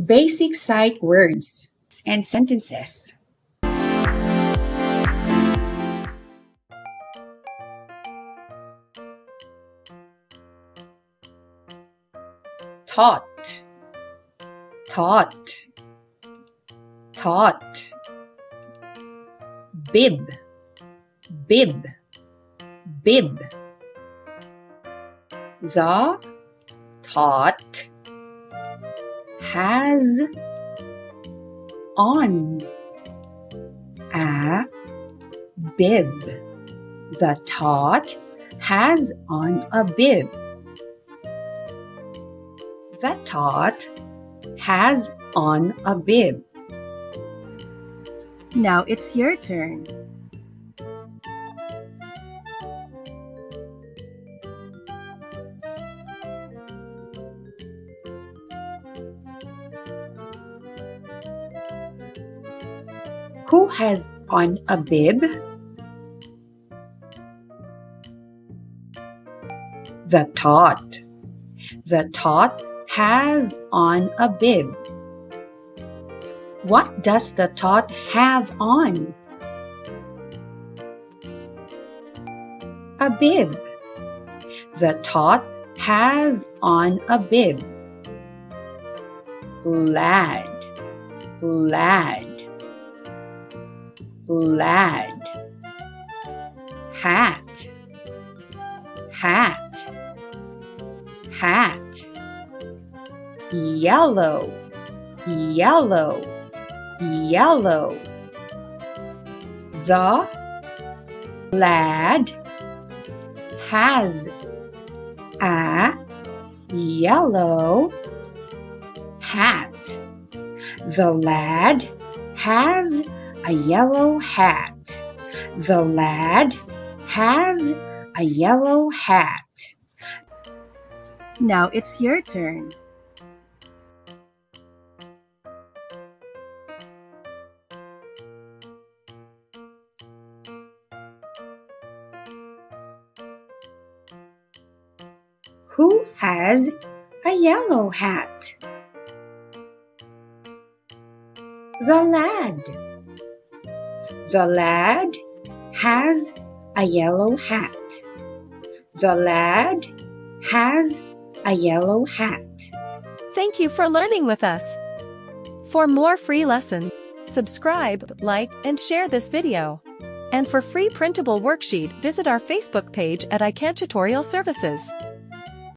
Basic sight words and sentences. Taught, taught, taught. Bib, bib, bib. The taught has on a bib. The taught has on a bib. The taught has on a bib. Now it's your turn. Who has on a bib? The taught. The taught has on a bib. What does the taught have on? A bib. The taught has on a bib. Lad, lad, lad. Hat, hat, hat. Yellow, yellow, yellow. The lad has a yellow hat. The lad has a yellow hat. The lad has a yellow hat. Now it's your turn. Who has a yellow hat? The lad. The lad has a yellow hat. The lad has a yellow hat. Thank you for learning with us. For more free lessons, subscribe, like, and share this video. And for free printable worksheet, visit our Facebook page at iCan Tutorial Services.